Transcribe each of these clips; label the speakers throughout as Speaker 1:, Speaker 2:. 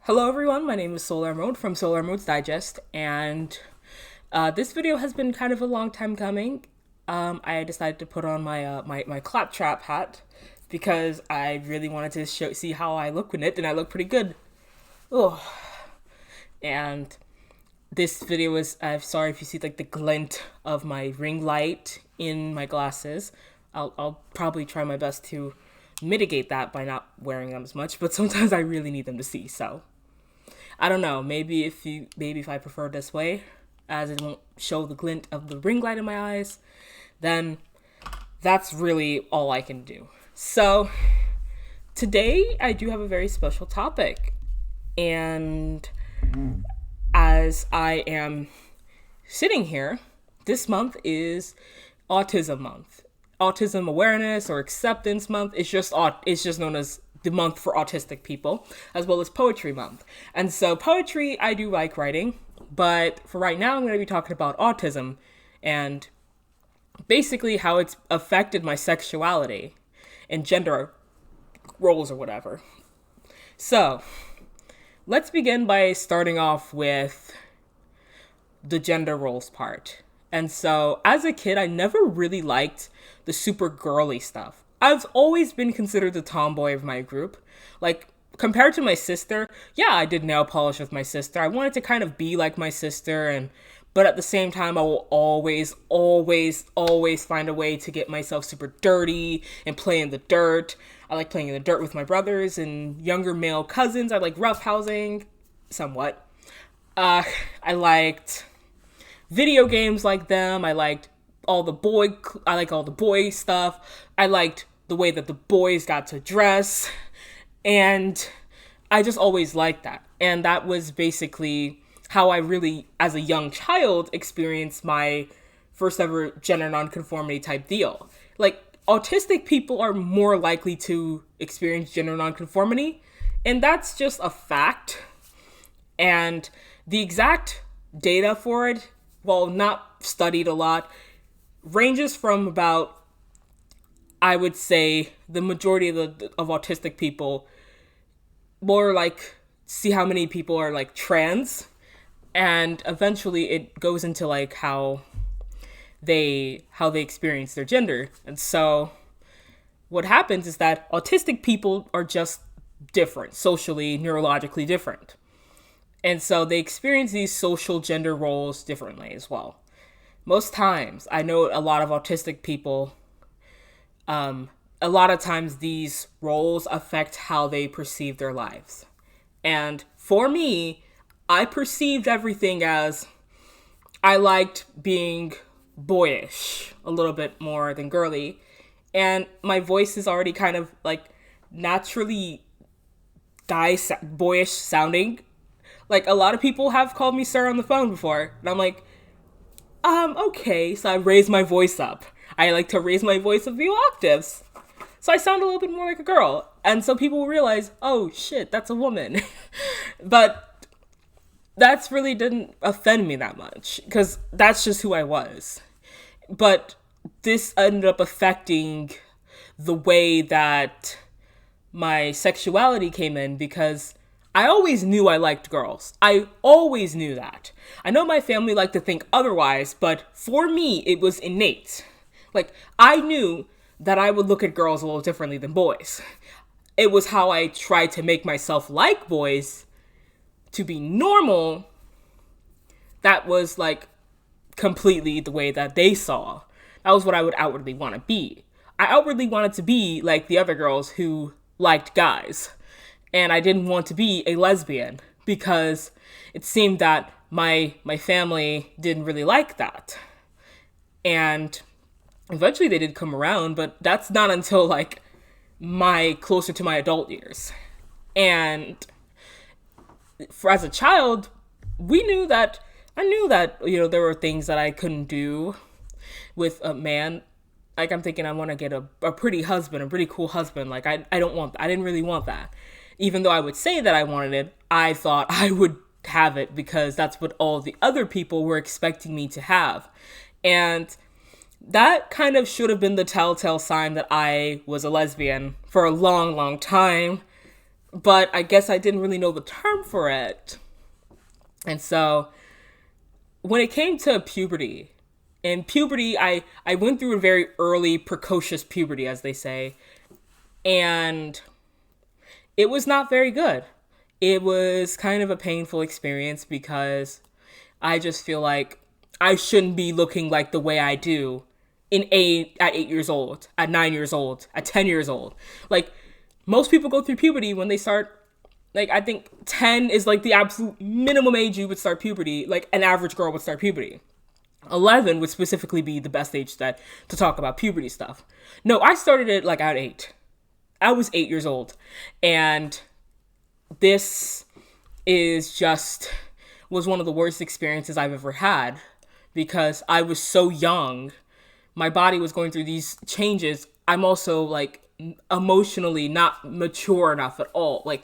Speaker 1: Hello everyone, my name is Solar Mode from Solar Mode's Digest, and this video has been kind of a long time coming. I decided to put on my claptrap hat because I really wanted to see how I look in it, and I look pretty good. Oh, and this video is, I'm sorry if you see like the glint of my ring light in my glasses. I'll probably try my best to mitigate that by not wearing them as much, but sometimes I really need them to see, so I don't know, maybe if I prefer this way, as it won't show the glint of the ring light in my eyes, then that's really all I can do. So today I do have a very special topic, and as I am sitting here, this month is Autism Month. Autism Awareness or Acceptance Month. It's just known as the month for autistic people, as well as Poetry Month. And so poetry, I do like writing, but for right now, I'm going to be talking about autism and basically how it's affected my sexuality and gender roles or whatever. So let's begin by starting off with the gender roles part. And so as a kid, I never really liked the super girly stuff. I've always been considered the tomboy of my group. Like, compared to my sister, yeah, I did nail polish with my sister. I wanted to kind of be like my sister, but at the same time, I will always find a way to get myself super dirty and play in the dirt. I like playing in the dirt with my brothers and younger male cousins. I like roughhousing, somewhat. I liked video games like them. I like all the boy stuff. I liked the way that the boys got to dress, and I just always liked that. And that was basically how I really, as a young child, experienced my first ever gender nonconformity type deal. Like, autistic people are more likely to experience gender nonconformity, and that's just a fact. And the exact data for it, while not studied a lot, ranges from about, I would say, the majority of autistic people, more like, see how many people are like trans, and eventually it goes into like how they experience their gender. And so what happens is that autistic people are just different, socially, neurologically different. And so they experience these social gender roles differently as well. Most times, I know a lot of autistic people, a lot of times these roles affect how they perceive their lives. And for me, I perceived everything as I liked being boyish a little bit more than girly. And my voice is already kind of like naturally boyish sounding. Like, a lot of people have called me sir on the phone before. And I'm like, okay. So I raise my voice up. I like to raise my voice a few octaves. So I sound a little bit more like a girl. And so people realize, oh shit, that's a woman. But that's really didn't offend me that much, because that's just who I was. But this ended up affecting the way that my sexuality came in, because I always knew I liked girls. I always knew that. I know my family liked to think otherwise, but for me, it was innate. Like, I knew that I would look at girls a little differently than boys. It was how I tried to make myself like boys to be normal. That was like completely the way that they saw. That was what I would outwardly want to be. I outwardly wanted to be like the other girls who liked guys. And I didn't want to be a lesbian because it seemed that my family didn't really like that. And eventually they did come around, but that's not until like closer to my adult years. And as a child, I knew that, there were things that I couldn't do with a man. Like, I'm thinking I want to get a pretty husband, a pretty cool husband. Like, I didn't really want that. Even though I would say that I wanted it, I thought I would have it because that's what all the other people were expecting me to have. And that kind of should have been the telltale sign that I was a lesbian for a long, long time. but I guess I didn't really know the term for it. And so when it came to puberty, in puberty, I went through a very early, precocious puberty, as they say, and it was not very good. It was kind of a painful experience because I just feel like I shouldn't be looking like the way I do at 8 years old, at 9 years old, at 10 years old. Like, most people go through puberty when they start, like, I think 10 is like the absolute minimum age you would start puberty. Like, an average girl would start puberty. 11 would specifically be the best age to talk about puberty stuff. No, I started it like at 8. I was 8 years old. And this was one of the worst experiences I've ever had because I was so young. My body was going through these changes. I'm also like emotionally not mature enough at all. Like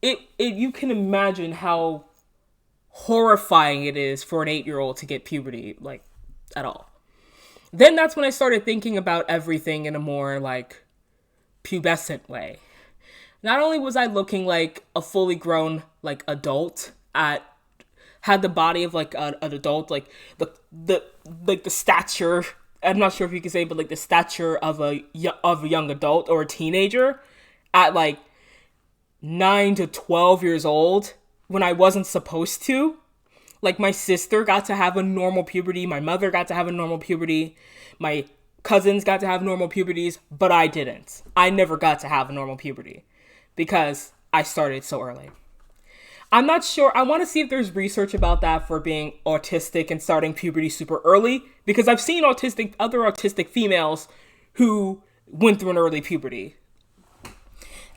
Speaker 1: you can imagine how horrifying it is for an 8-year-old to get puberty, like, at all. Then that's when I started thinking about everything in a more like pubescent way. Not only was I looking like a fully grown like adult, had the body of like an adult, like the stature. I'm not sure if you can say, but like the stature of a young adult or a teenager at like 9 to 12 years old when I wasn't supposed to. Like, my sister got to have a normal puberty. My mother got to have a normal puberty. My cousins got to have normal puberties, but I didn't. I never got to have a normal puberty because I started so early. I'm not sure. I want to see if there's research about that for being autistic and starting puberty super early, because I've seen other autistic females who went through an early puberty.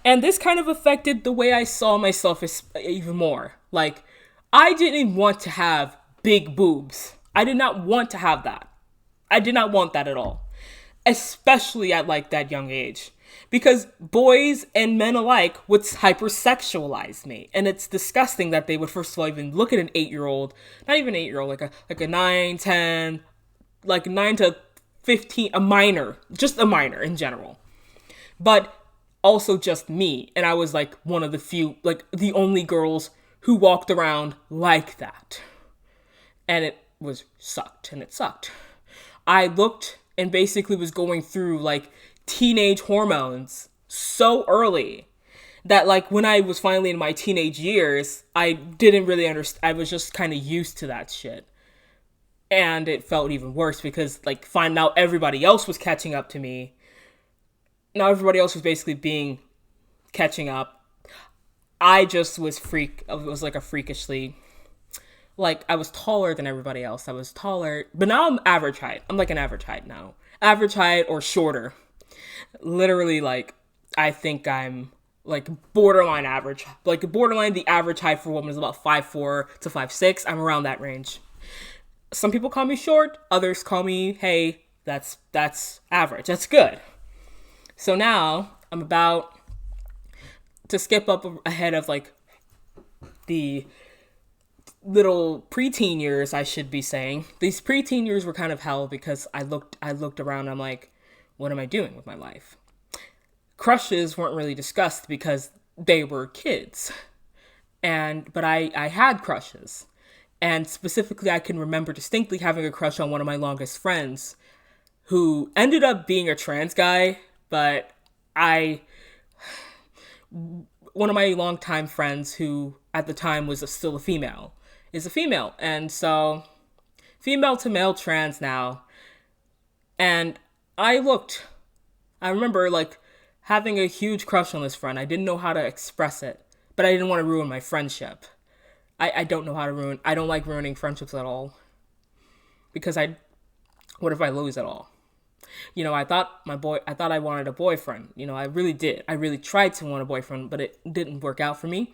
Speaker 1: And this kind of affected the way I saw myself even more. Like, I didn't want to have big boobs. I did not want to have that. I did not want that at all. Especially at like that young age. Because boys and men alike would hypersexualize me. And it's disgusting that they would first of all even look at an 8-year-old, not even 8-year-old, like a 9, 10, like 9 to 15, a minor, just a minor in general. But also just me. And I was like one of the few, like the only girls who walked around like that. And it sucked. I looked and basically was going through like teenage hormones so early that like when I was finally in my teenage years, I didn't really understand. I was just kind of used to that shit. And it felt even worse because like now everybody else was catching up to me. Now everybody else was basically catching up. I just was like a freakishly, like, I was taller than everybody else. I was taller, but now I'm average height. I'm like an average height now. Average height or shorter. Literally, like, I think I'm like borderline average. Like, the average height for a woman is about 5'4" to 5'6". I'm around that range. Some people call me short. Others call me, hey, that's average. That's good. So now I'm about to skip up ahead of like the little preteen years, I should be saying. These preteen years were kind of hell because I looked around and I'm like, what am I doing with my life? Crushes weren't really discussed because they were kids. But I had crushes. And specifically, I can remember distinctly having a crush on one of my longest friends who ended up being a trans guy, but one of my longtime friends who at the time was still a female is a female. And so female to male trans now. And I remember like having a huge crush on this friend. I didn't know how to express it, but I didn't want to ruin my friendship. I don't know how to I don't like ruining friendships at all. Because what if I lose it all? You know, I thought I wanted a boyfriend. You know, I really did. I really tried to want a boyfriend, but it didn't work out for me.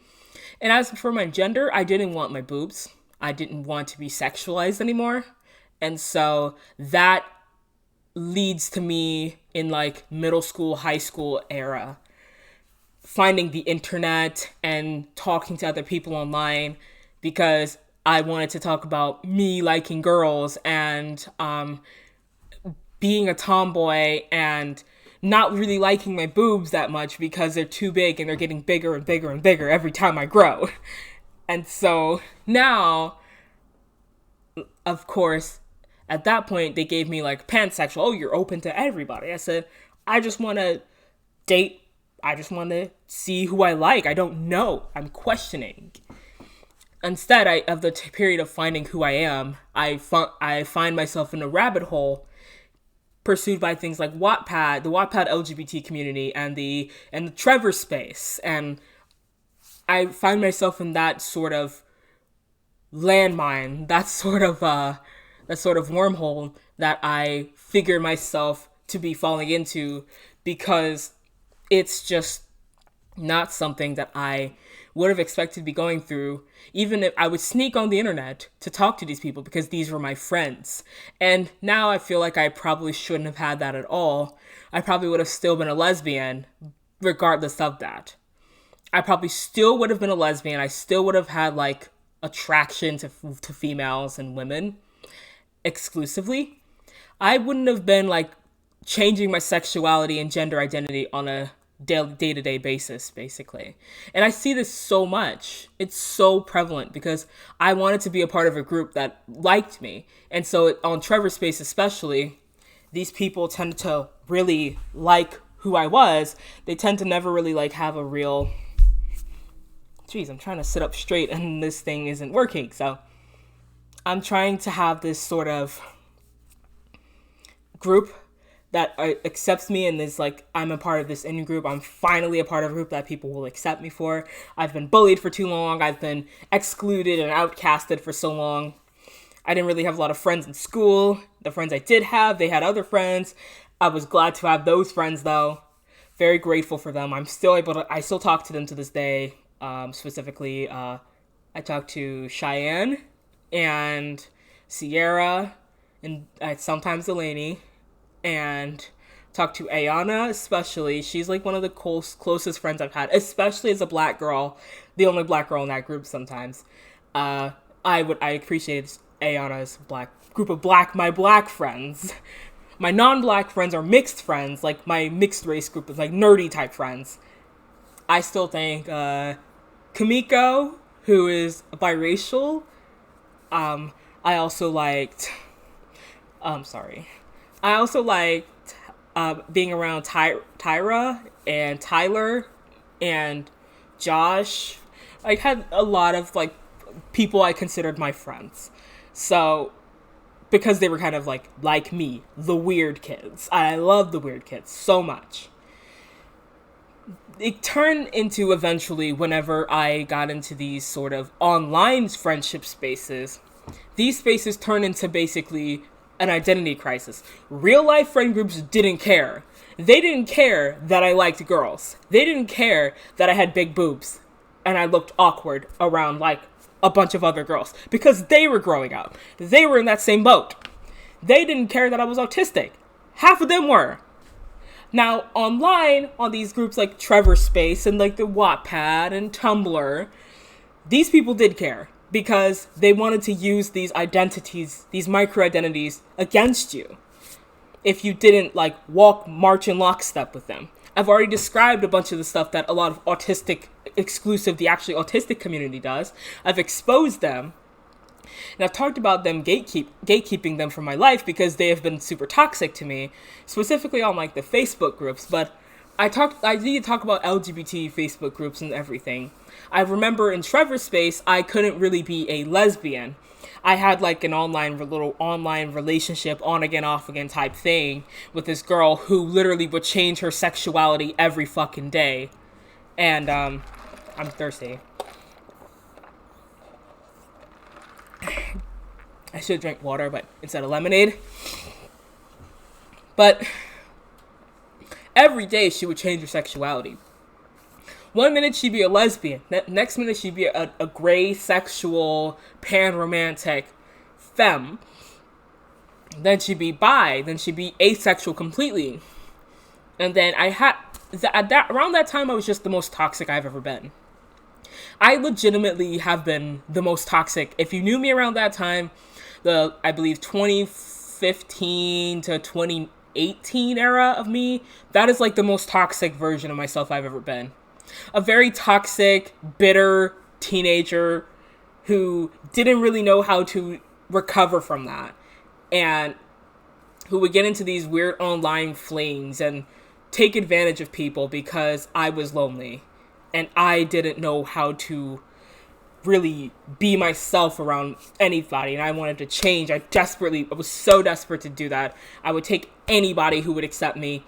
Speaker 1: And as for my gender, I didn't want my boobs. I didn't want to be sexualized anymore. And so that leads to me in like middle school, high school era, finding the internet and talking to other people online because I wanted to talk about me liking girls and being a tomboy and not really liking my boobs that much because they're too big and they're getting bigger and bigger and bigger every time I grow. And so now, of course, at that point, they gave me like pansexual. Oh, you're open to everybody. I said, I just want to date. I just want to see who I like. I don't know. I'm questioning. Instead, of the period of finding who I am, I find myself in a rabbit hole pursued by things like Wattpad, the Wattpad LGBT community, and the Trevor space. And I find myself in that sort of landmine, that sort of wormhole that I figure myself to be falling into, because it's just not something that I would have expected to be going through, even if I would sneak on the internet to talk to these people because these were my friends. And now I feel like I probably shouldn't have had that at all. I probably would have still been a lesbian regardless of that. I probably still would have been a lesbian. I still would have had like attraction to females and women exclusively. I wouldn't have been like changing my sexuality and gender identity on a day-to-day basis, basically. And I see this so much. It's so prevalent because I wanted to be a part of a group that liked me. And so on Trevor Space especially, these people tend to really like who I was. They tend to never really like have a real... Geez, I'm trying to sit up straight and this thing isn't working. So I'm trying to have this sort of group that accepts me and is like, I'm a part of this in group. I'm finally a part of a group that people will accept me for. I've been bullied for too long. I've been excluded and outcasted for so long. I didn't really have a lot of friends in school. The friends I did have, they had other friends. I was glad to have those friends though. Very grateful for them. I still talk to them to this day. Specifically, I talk to Cheyenne and Sierra and sometimes Delaney. And talk to Ayana, especially. She's like one of the closest friends I've had, especially as a black girl, the only black girl in that group sometimes. I appreciate Ayana's my black friends. My non-black friends are mixed friends, like my mixed race group is like nerdy type friends. I still think Kamiko, who is biracial. I also liked being around Tyra and Tyler and Josh. I had a lot of like people I considered my friends. So because they were kind of like me, the weird kids. I love the weird kids so much. It turned into eventually, whenever I got into these sort of online friendship spaces, these spaces turned into basically an identity crisis. Real life friend groups didn't care. They didn't care that I liked girls. They didn't care that I had big boobs and I looked awkward around like a bunch of other girls because they were growing up. They were in that same boat. They didn't care that I was autistic. Half of them were. Now, online, on these groups like Trevor Space and like the Wattpad and Tumblr, these people did care because they wanted to use these identities, these micro-identities against you if you didn't like march in lockstep with them. I've already described a bunch of the stuff that a lot of autistic exclusive, the actually autistic community does. I've exposed them. And I've talked about them gatekeeping them from my life because they have been super toxic to me, specifically on like the Facebook groups. But I need to talk about LGBT Facebook groups and everything. I remember in Trevor Space, I couldn't really be a lesbian. I had like an little online relationship, on again, off again type thing with this girl who literally would change her sexuality every fucking day. And I'm thirsty. I should drink water, but instead of lemonade. But every day she would change her sexuality. One minute she'd be a lesbian. Next minute she'd be a gray, sexual, pan-romantic femme. Then she'd be bi. Then she'd be asexual completely. And then around that time, I was just the most toxic I've ever been. I legitimately have been the most toxic. If you knew me around that time, I believe 2015 to 2018 era of me, that is like the most toxic version of myself I've ever been. A very toxic, bitter teenager who didn't really know how to recover from that, and who would get into these weird online flings and take advantage of people because I was lonely and I didn't know how to really be myself around anybody, and I wanted to change. I was so desperate to do that. I would take anybody who would accept me,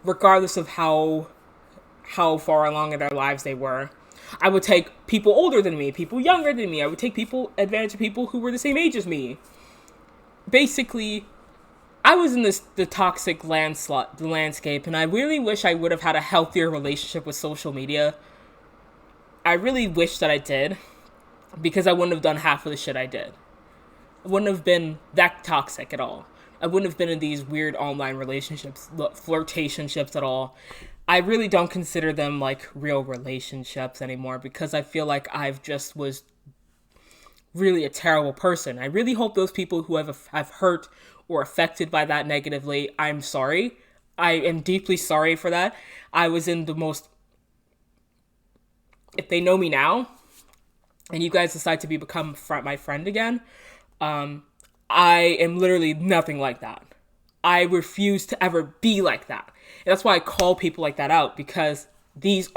Speaker 1: regardless of how far along in their lives they were. I would take people older than me, people younger than me. I would take advantage of people who were the same age as me. Basically, I was in the toxic landscape, and I really wish I would have had a healthier relationship with social media. I really wish that I did, because I wouldn't have done half of the shit I did. I wouldn't have been that toxic at all. I wouldn't have been in these weird online relationships, flirtationships at all. I really don't consider them like real relationships anymore, because I feel like I've just was really a terrible person. I really hope those people who have hurt or affected by that negatively, I'm sorry. I am deeply sorry for that. I was in the most... If they know me now, and you guys decide to become my friend again, I am literally nothing like that. I refuse to ever be like that. And that's why I call people like that out, because these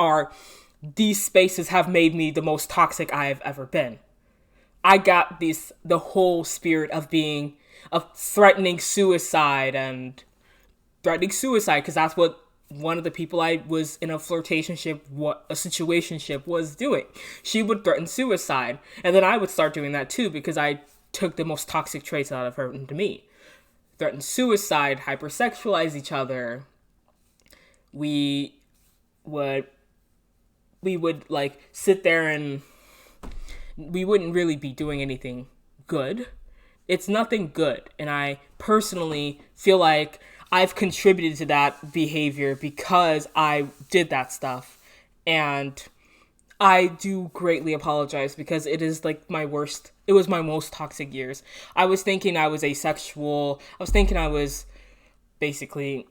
Speaker 1: spaces have made me the most toxic I have ever been. I got the whole spirit of threatening suicide, because that's what one of the people I was in a situationship was doing. She would threaten suicide, and then I would start doing that too, because I took the most toxic traits out of her into me. Threaten suicide, hypersexualize each other. We would like sit there, and we wouldn't really be doing anything good. It's nothing good, and I personally feel like I've contributed to that behavior because I did that stuff. And I do greatly apologize, because it is like it was my most toxic years. I was thinking I was asexual. I was thinking I was basically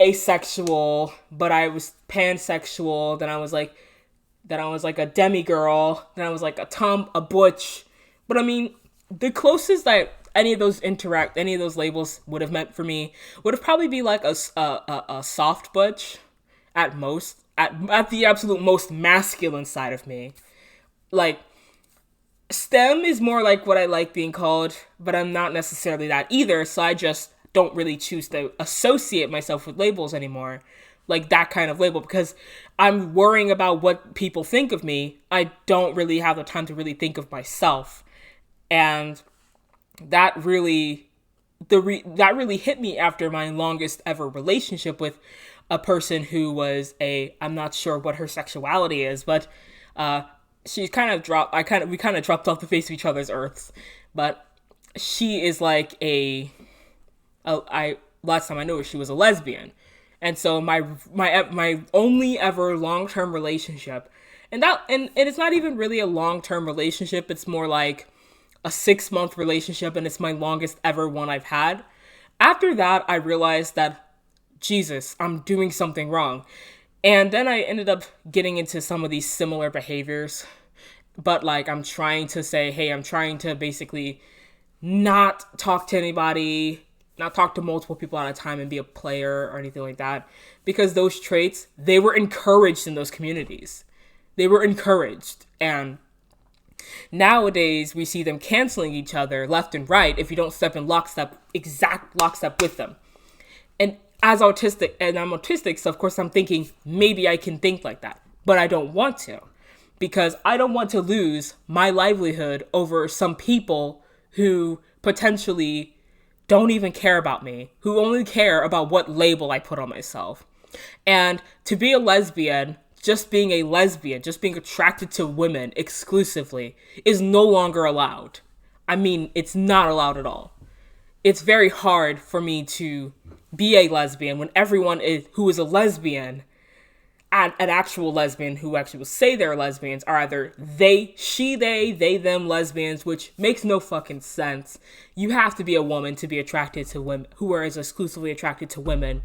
Speaker 1: asexual, but I was pansexual. Then I was like a demigirl. Then I was like a butch. But I mean, the closest that any of those labels would have meant for me would have probably be like a soft butch at most, at the absolute most masculine side of me. Like, STEM is more like what I like being called, but I'm not necessarily that either, so I just don't really choose to associate myself with labels anymore, like that kind of label, because I'm worrying about what people think of me. I don't really have the time to really think of myself, and that really hit me after my longest ever relationship with a person who was I'm not sure what her sexuality is, but we kind of dropped off the face of each other's earths. But she is like last time I knew her, she was a lesbian. And so my only ever long-term relationship, and it's not even really a long-term relationship, it's more like a 6-month relationship, and it's my longest ever one I've had. After that, I realized that, Jesus, I'm doing something wrong. And then I ended up getting into some of these similar behaviors. But like, I'm trying to say, hey, I'm trying to basically not talk to anybody, not talk to multiple people at a time and be a player or anything like that. Because those traits, they were encouraged in those communities. They were encouraged. And nowadays, we see them canceling each other left and right if you don't step in exact lockstep with them. And I'm autistic, so of course I'm thinking, maybe I can think like that. But I don't want to, because I don't want to lose my livelihood over some people who potentially don't even care about me, who only care about what label I put on myself. And to be a lesbian, just being attracted to women exclusively is no longer allowed. I mean, it's not allowed at all. It's very hard for me to be a lesbian when everyone who is a lesbian an actual lesbian who actually will say they're lesbians are either they, them lesbians, which makes no fucking sense. You have to be a woman to be attracted to women who are exclusively attracted to women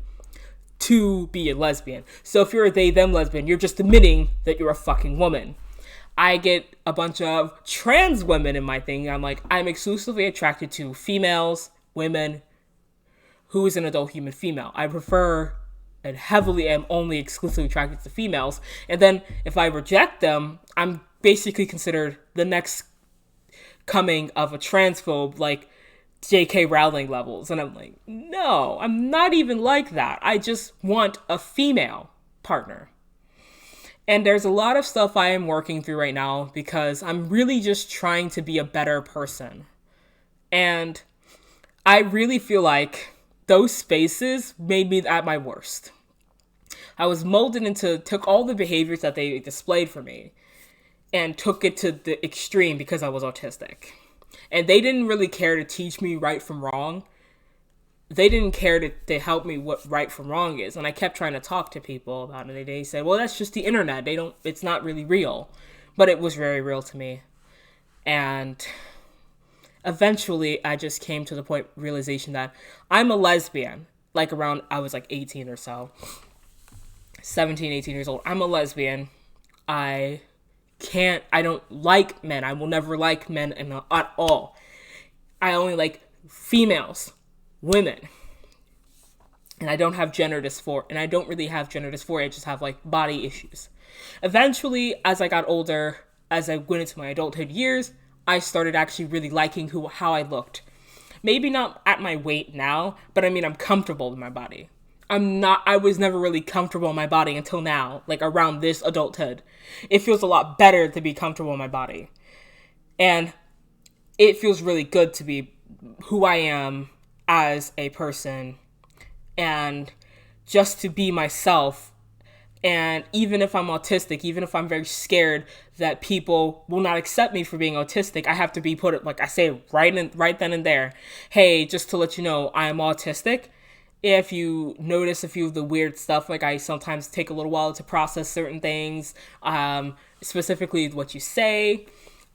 Speaker 1: to be a lesbian. So if you're a they, them lesbian, you're just admitting that you're a fucking woman. I get a bunch of trans women in my thing. I'm like, I'm exclusively attracted to females, women, who is an adult human female. I prefer and heavily am only exclusively attracted to females. And then if I reject them, I'm basically considered the next coming of a transphobe, like J.K. Rowling levels. And I'm like, no, I'm not even like that. I just want a female partner. And there's a lot of stuff I am working through right now because I'm really just trying to be a better person. And I really feel like those spaces made me at my worst. I was took all the behaviors that they displayed for me and took it to the extreme because I was autistic. And they didn't really care to teach me right from wrong. They didn't care to help me what right from wrong is. And I kept trying to talk to people about it. And they said, well, that's just the internet. It's not really real. But it was very real to me. And eventually I just came to the realization that I'm a lesbian. Like I was like 18 or so. 17, 18 years old. I'm a lesbian. I don't like men. I will never like men at all. I only like females, women. And I don't have gender dysphoria. And I don't really have gender dysphoria. I just have like body issues. Eventually, as I got older, as I went into my adulthood years, I started actually really liking how I looked. Maybe not at my weight now, but I mean, I'm comfortable with my body. I was never really comfortable in my body until now, like around this adulthood. It feels a lot better to be comfortable in my body. And it feels really good to be who I am as a person and just to be myself. And even if I'm autistic, even if I'm very scared that people will not accept me for being autistic, I have to be like I say right then and there, hey, just to let you know, I am autistic. If you notice a few of the weird stuff, like I sometimes take a little while to process certain things, specifically what you say.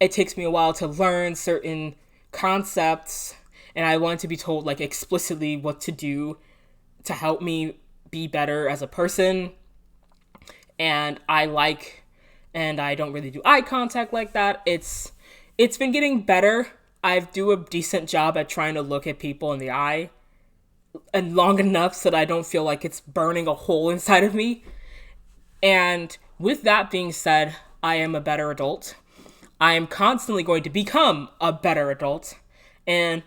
Speaker 1: It takes me a while to learn certain concepts, and I want to be told like explicitly what to do to help me be better as a person. And I don't really do eye contact like that. It's been getting better. I do a decent job at trying to look at people in the eye and long enough so that I don't feel like it's burning a hole inside of me. And with that being said, I am a better adult. I am constantly going to become a better adult. And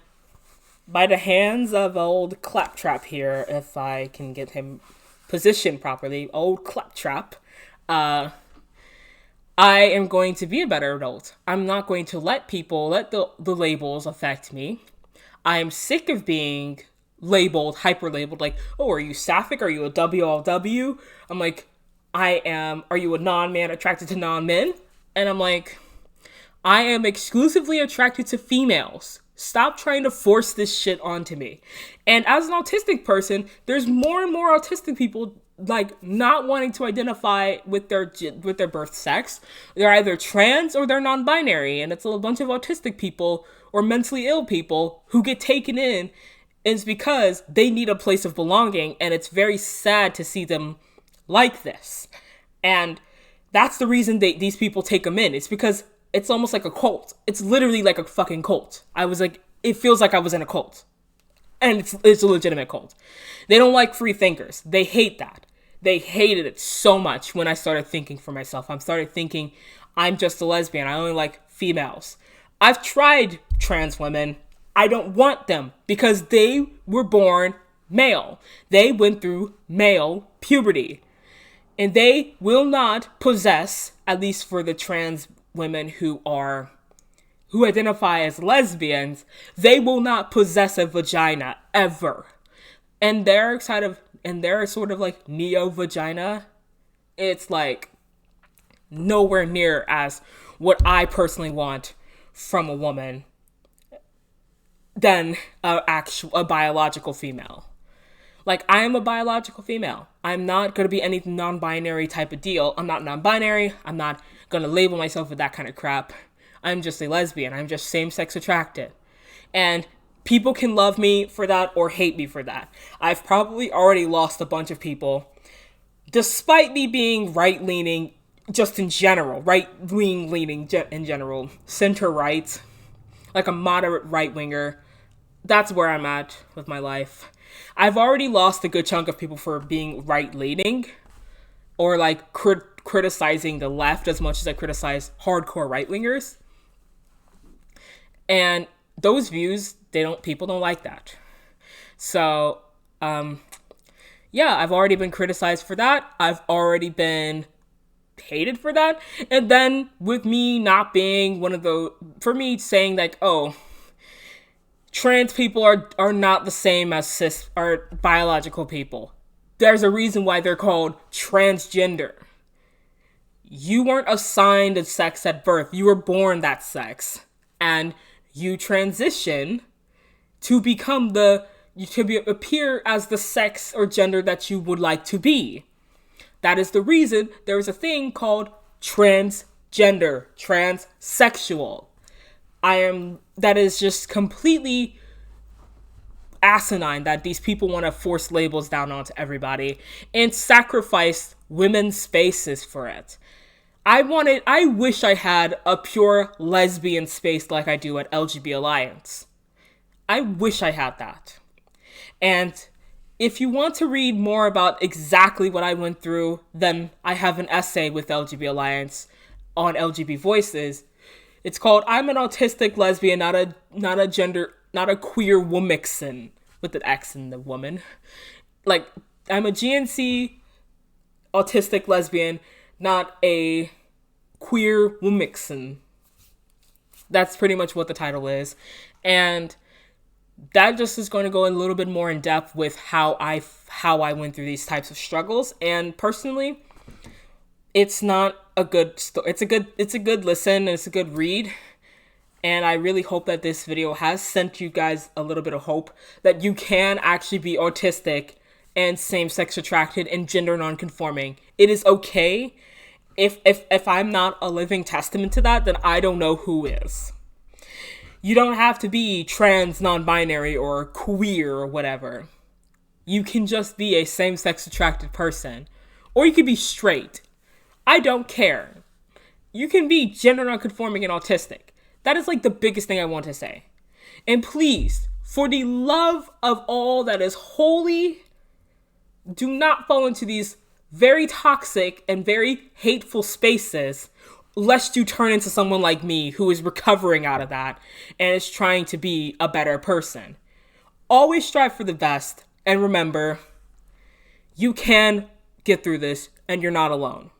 Speaker 1: by the hands of old Claptrap here, if I can get him positioned properly, old Claptrap, I am going to be a better adult. I'm not going to let the labels affect me. I am sick of being hyper labeled, like, oh, are you sapphic? Are you a WLW? I'm like, are you a non-man attracted to non-men? And I'm like, I am exclusively attracted to females. Stop trying to force this shit onto me. And as an autistic person, there's more and more autistic people like not wanting to identify with their birth sex. They're either trans or they're non-binary, and it's a bunch of autistic people or mentally ill people who get taken in. It's because they need a place of belonging, and it's very sad to see them like this. And that's the reason these people take them in. It's because it's almost like a cult. It's literally like a fucking cult. It feels like I was in a cult. And it's a legitimate cult. They don't like free thinkers. They hate that. They hated it so much when I started thinking for myself. I started thinking, I'm just a lesbian. I only like females. I've tried trans women. I don't want them because they were born male. They went through male puberty. And they will not possess, at least for the trans women who identify as lesbians, they will not possess a vagina ever. And their sort of like neo-vagina, it's like nowhere near as what I personally want from a woman than a biological female. Like, I am a biological female. I'm not going to be any non-binary type of deal. I'm not non-binary. I'm not going to label myself with that kind of crap. I'm just a lesbian. I'm just same-sex attracted. And people can love me for that or hate me for that. I've probably already lost a bunch of people, despite me being right-leaning just in general, right-wing leaning in general, center-right, like a moderate right-winger. That's where I'm at with my life. I've already lost a good chunk of people for being right-leaning or like criticizing the left as much as I criticize hardcore right-wingers. And those views, people don't like that. So, yeah, I've already been criticized for that. I've already been hated for that. And then with me not being for me saying like, oh, trans people are not the same as cis or biological people. There's a reason why they're called transgender. You weren't assigned a sex at birth. You were born that sex. And you transition to become appear as the sex or gender that you would like to be. That is the reason there is a thing called transgender, transsexual. That is just completely asinine that these people want to force labels down onto everybody and sacrifice women's spaces for it. I wish I had a pure lesbian space like I do at LGB Alliance. I wish I had that. And if you want to read more about exactly what I went through, then I have an essay with LGB Alliance on LGBT Voices. It's called "I'm an Autistic Lesbian, not a queer womixin," with the X in the woman. Like, I'm a GNC autistic lesbian, not a queer womixin. That's pretty much what the title is. And that just is going to go a little bit more in depth with how I went through these types of struggles. And personally, it's not a good story. It's a good listen. It's a good read. And I really hope that this video has sent you guys a little bit of hope that you can actually be autistic and same-sex attracted and gender non-conforming. It is okay. If I'm not a living testament to that, then I don't know who is. You don't have to be trans, non-binary, or queer, or whatever. You can just be a same-sex attracted person. Or you can be straight. I don't care. You can be gender non-conforming and autistic. That is like the biggest thing I want to say. And please, for the love of all that is holy, do not fall into these very toxic and very hateful spaces, lest you turn into someone like me who is recovering out of that and is trying to be a better person. Always strive for the best, and remember, you can get through this and you're not alone.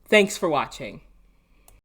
Speaker 1: Thanks for watching.